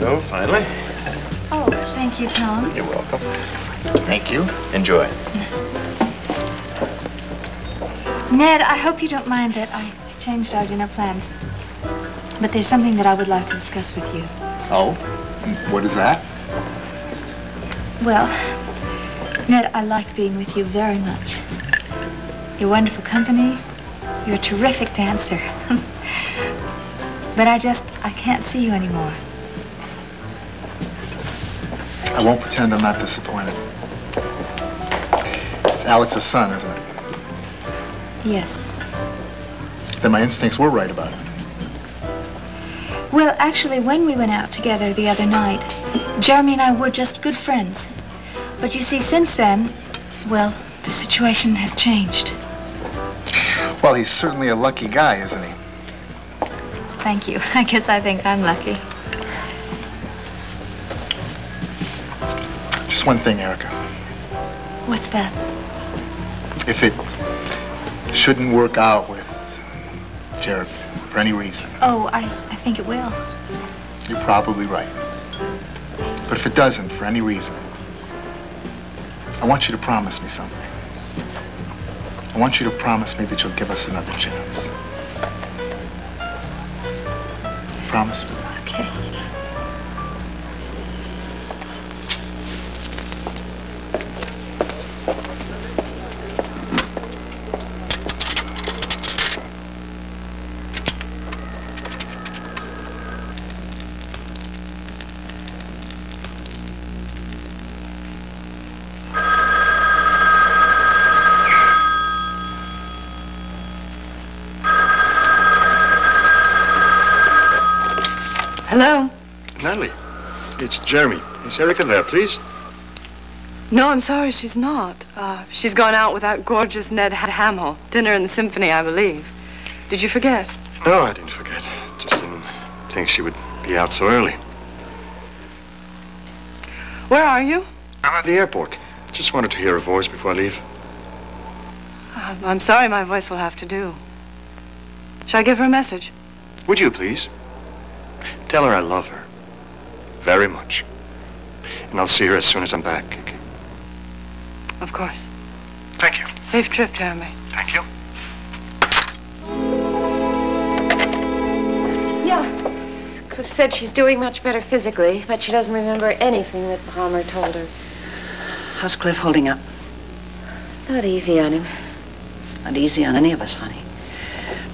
go, finally. Oh, thank you, Tom. You're welcome. Thank you. Enjoy. Ned, I hope you don't mind that I changed our dinner plans. But there's something that I would like to discuss with you. Oh? What is that? Well, Ned, I like being with you very much. You're wonderful company. You're a terrific dancer. But I can't see you anymore. I won't pretend I'm not disappointed. It's Alex's son, isn't it? Yes. Then my instincts were right about it. Well, actually, when we went out together the other night, Jeremy and I were just good friends. But you see, since then, well, the situation has changed. Well, he's certainly a lucky guy, isn't he? Thank you. I guess I think I'm lucky. Just one thing, Erica. What's that? If it shouldn't work out with Jeremy for any reason. Oh, I think it will. You're probably right. But if it doesn't, for any reason, I want you to promise me something. I want you to promise me that you'll give us another chance. Promise me. Okay. Hello? Natalie, it's Jeremy. Is Erica there, please? No, I'm sorry, she's not. She's gone out with that gorgeous Ned Hamill. Dinner in the Symphony, I believe. Did you forget? No, I didn't forget. Just didn't think she would be out so early. Where are you? I'm at the airport. Just wanted to hear her voice before I leave. I'm sorry, my voice will have to do. Shall I give her a message? Would you, please? Tell her I love her. Very much. And I'll see her as soon as I'm back. Okay? Of course. Thank you. Safe trip, Jeremy. Thank you. Yeah. Cliff said she's doing much better physically, but she doesn't remember anything that Palmer told her. How's Cliff holding up? Not easy on him. Not easy on any of us, honey.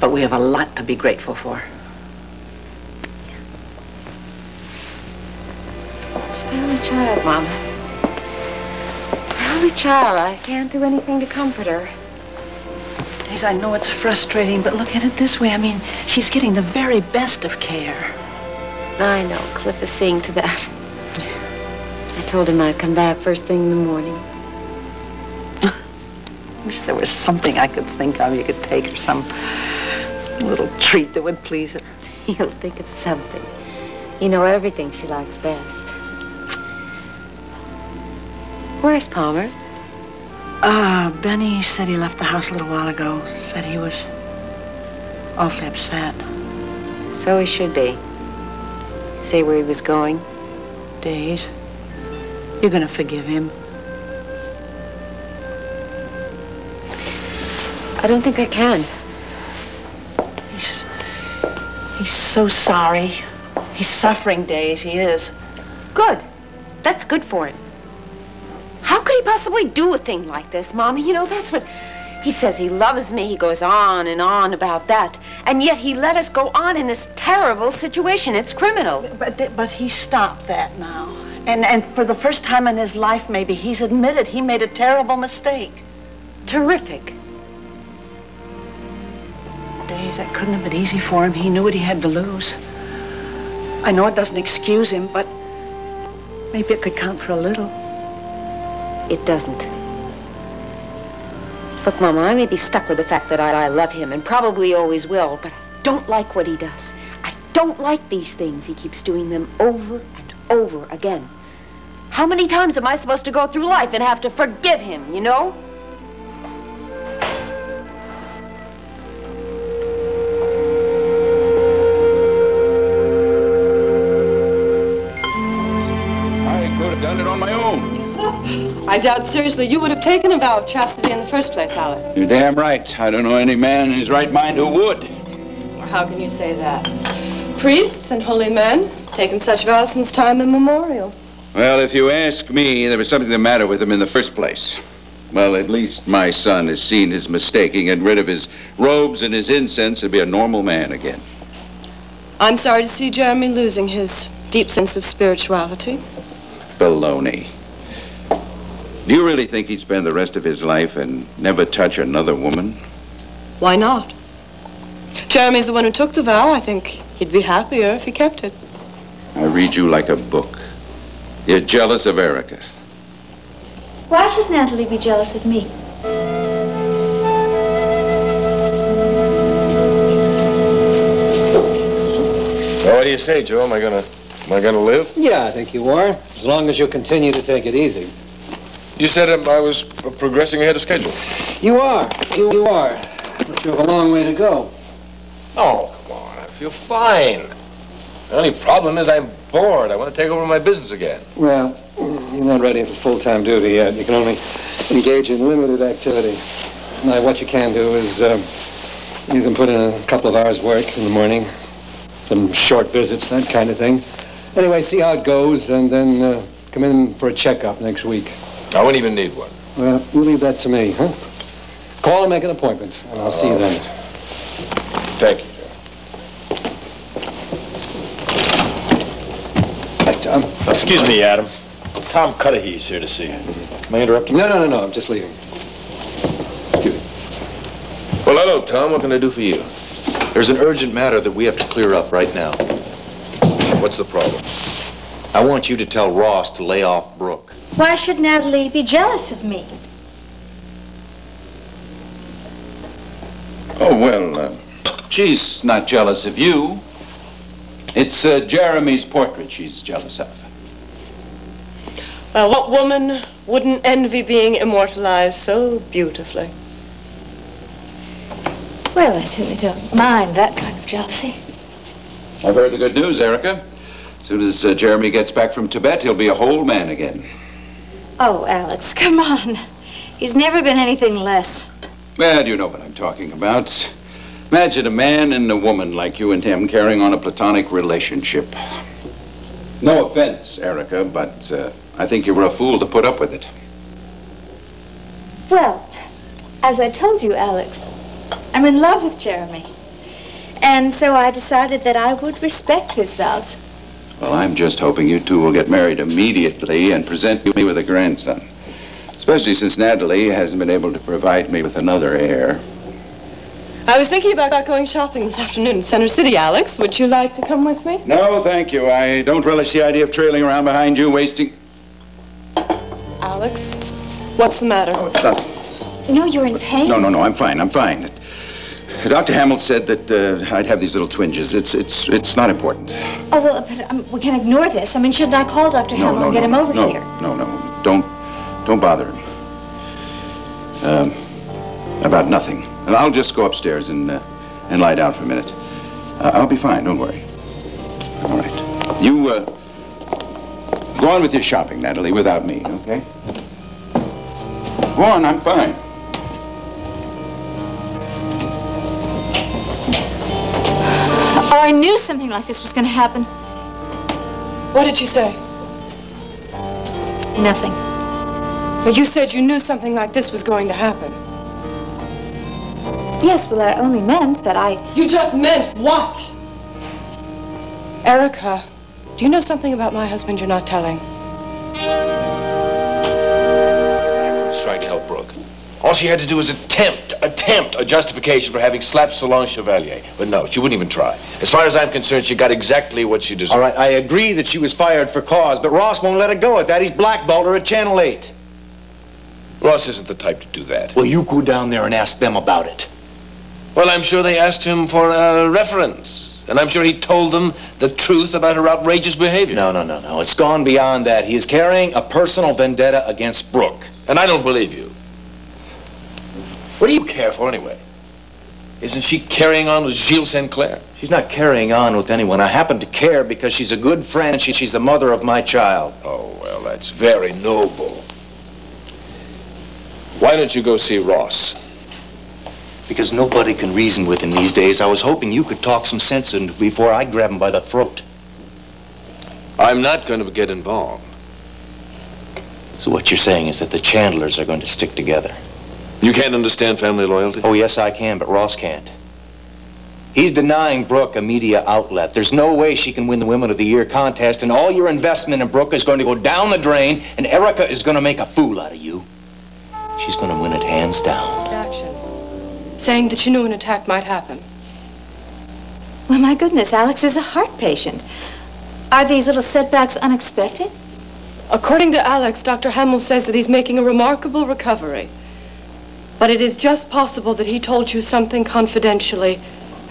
But we have a lot to be grateful for. My only child, Mama. My only child. I can't do anything to comfort her. Days, I know it's frustrating, but look at it this way. I mean, she's getting the very best of care. I know. Cliff is seeing to that. I told him I'd come back first thing in the morning. I wish there was something I could think of you could take her, some little treat that would please her. He'll think of something. You know everything she likes best. Where's Palmer? Benny said he left the house a little while ago. Said he was awfully upset. So he should be. Say where he was going? Days, you're gonna forgive him. I don't think I can. He's so sorry. He's suffering, Days, he is. Good. That's good for him. How could he possibly do a thing like this, Mommy? You know, that's what... He says he loves me. He goes on and on about that. And yet he let us go on in this terrible situation. It's criminal. But he stopped that now. And for the first time in his life, maybe, he's admitted he made a terrible mistake. Terrific. Days, that couldn't have been easy for him. He knew what he had to lose. I know it doesn't excuse him, but maybe it could count for a little. It doesn't. Look, Mama, I may be stuck with the fact that I love him and probably always will, but I don't like what he does. I don't like these things. He keeps doing them over and over again. How many times am I supposed to go through life and have to forgive him, you know? I doubt seriously you would have taken a vow of chastity in the first place, Alex. You're damn right. I don't know any man in his right mind who would. How can you say that? Priests and holy men taken such vows since time immemorial. Well, if you ask me, there was something the matter with him in the first place. Well, at least my son has seen his mistake. He get rid of his robes and his incense and be a normal man again. I'm sorry to see Jeremy losing his deep sense of spirituality. Baloney. Do you really think he'd spend the rest of his life and never touch another woman? Why not? Jeremy's the one who took the vow. I think he'd be happier if he kept it. I read you like a book. You're jealous of Erica. Why should Natalie be jealous of me? Well, what do you say, Joe? Am I gonna live? Yeah, I think you are, as long as you continue to take it easy. You said I was progressing ahead of schedule. You are. You are. But you have a long way to go. Oh, come on. I feel fine. The only problem is I'm bored. I want to take over my business again. Well, you're not ready for full-time duty yet. You can only engage in limited activity. Now, what you can do is you can put in a couple of hours' work in the morning, some short visits, that kind of thing. Anyway, see how it goes, and then come in for a checkup next week. I won't even need one. Well, you leave that to me, huh? Call and make an appointment, and I'll see you then. Thank you, Joe. Hi, Tom. Excuse me, Adam. Tom Cudahy's here to see you. Am I interrupting? No. I'm just leaving. Excuse me. Well, hello, Tom. What can I do for you? There's an urgent matter that we have to clear up right now. What's the problem? I want you to tell Ross to lay off Brooke. Why should Natalie be jealous of me? Oh, well, she's not jealous of you. It's Jeremy's portrait she's jealous of. Well, what woman wouldn't envy being immortalized so beautifully? Well, I certainly don't mind that kind of jealousy. I've heard the good news, Erica. As soon as Jeremy gets back from Tibet, he'll be a whole man again. Oh, Alex, come on. He's never been anything less. Well, you know what I'm talking about. Imagine a man and a woman like you and him carrying on a platonic relationship. No offense, Erica, but I think you were a fool to put up with it. Well, as I told you, Alex, I'm in love with Jeremy. And so I decided that I would respect his vows. Well, I'm just hoping you two will get married immediately and present me with a grandson. Especially since Natalie hasn't been able to provide me with another heir. I was thinking about going shopping this afternoon in Center City, Alex. Would you like to come with me? No, thank you. I don't relish the idea of trailing around behind you, wasting... Alex, what's the matter? Oh, it's nothing. You know you're in pain? No, I'm fine. Dr. Hamill said that I'd have these little twinges. It's not important. Oh, well, but we can ignore this. I mean, shouldn't I call Dr. Hamill and get him over here? No. Don't bother him. About nothing. And I'll just go upstairs and lie down for a minute. I'll be fine, don't worry. All right. You, go on with your shopping, Natalie, without me, okay? Go on, I'm fine. Oh, I knew something like this was going to happen. What did you say? Nothing. But you said you knew something like this was going to happen. Yes, well, I only meant that I... You just meant what? Erica, do you know something about my husband you're not telling? I was trying to help Brooke. All she had to do was attempt a justification for having slapped Solange Chevalier. But no, she wouldn't even try. As far as I'm concerned, she got exactly what she deserved. All right, I agree that she was fired for cause, but Ross won't let her go at that. He's blackballed her at Channel 8. Ross isn't the type to do that. Well, you go down there and ask them about it. Well, I'm sure they asked him for a reference. And I'm sure he told them the truth about her outrageous behavior. No. It's gone beyond that. He is carrying a personal vendetta against Brooke. And I don't believe you. What do you care for, anyway? Isn't she carrying on with Gilles Sinclair? She's not carrying on with anyone. I happen to care because she's a good friend and she's the mother of my child. Oh, well, that's very noble. Why don't you go see Ross? Because nobody can reason with him these days. I was hoping you could talk some sense into him before I grab him by the throat. I'm not going to get involved. So what you're saying is that the Chandlers are going to stick together? You can't understand family loyalty? Oh, yes, I can, but Ross can't. He's denying Brooke a media outlet. There's no way she can win the Women of the Year contest, and all your investment in Brooke is going to go down the drain, and Erica is going to make a fool out of you. She's going to win it hands down. Action. Saying that you knew an attack might happen. Well, my goodness, Alex is a heart patient. Are these little setbacks unexpected? According to Alex, Dr. Hamill says that he's making a remarkable recovery. But it is just possible that he told you something confidentially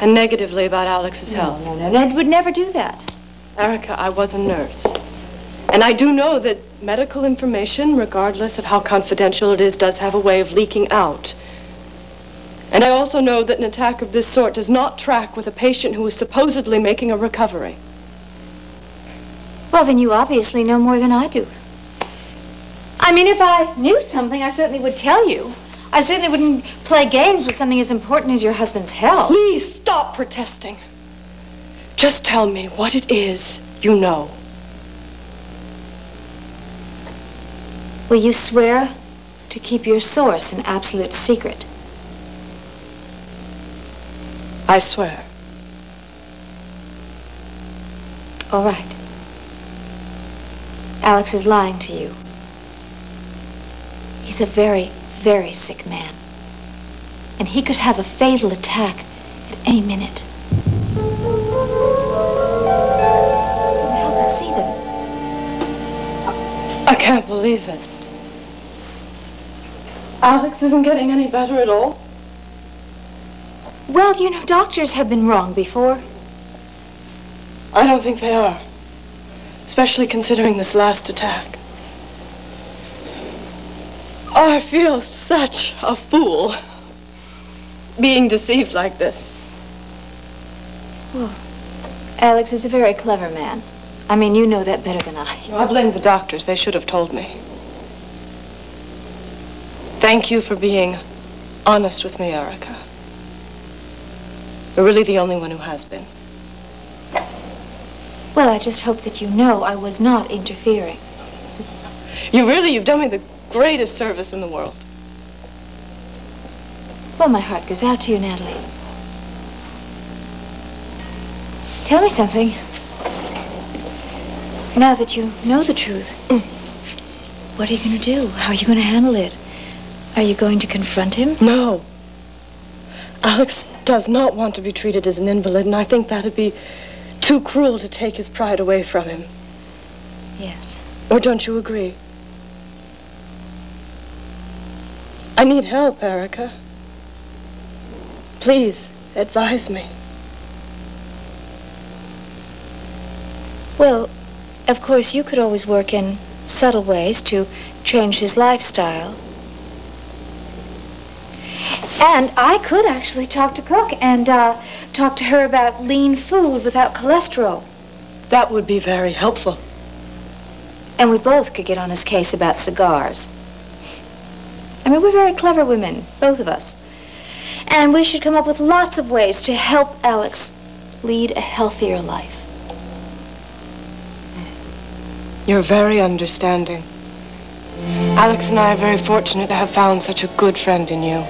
and negatively about Alex's health. No, Ned would never do that. Erica, I was a nurse. And I do know that medical information, regardless of how confidential it is, does have a way of leaking out. And I also know that an attack of this sort does not track with a patient who is supposedly making a recovery. Well, then you obviously know more than I do. I mean, if I knew something, I certainly would tell you. I certainly wouldn't play games with something as important as your husband's health. Please stop protesting. Just tell me what it is you know. Will you swear to keep your source an absolute secret? I swear. All right. Alex is lying to you. He's a very, very sick man. And he could have a fatal attack at any minute. Help us see them. I can't believe it. Alex isn't getting any better at all? Well, you know, doctors have been wrong before. I don't think they are. Especially considering this last attack. Oh, I feel such a fool being deceived like this. Well, Alex is a very clever man. I mean, you know that better than I. I blame the doctors. They should have told me. Thank you for being honest with me, Erica. You're really the only one who has been. Well, I just hope that you know I was not interfering. You've done me the greatest service in the world. Well, my heart goes out to you, Natalie. Tell me something. Now that you know the truth, what are you going to do? How are you going to handle it? Are you going to confront him? No. Alex does not want to be treated as an invalid, and I think that'd be too cruel to take his pride away from him. Yes. Or don't you agree? I need help, Erica. Please, advise me. Well, of course, you could always work in subtle ways to change his lifestyle. And I could actually talk to Cook and talk to her about lean food without cholesterol. That would be very helpful. And we both could get on his case about cigars. I mean, we're very clever women, both of us. And we should come up with lots of ways to help Alex lead a healthier life. You're very understanding. Alex and I are very fortunate to have found such a good friend in you.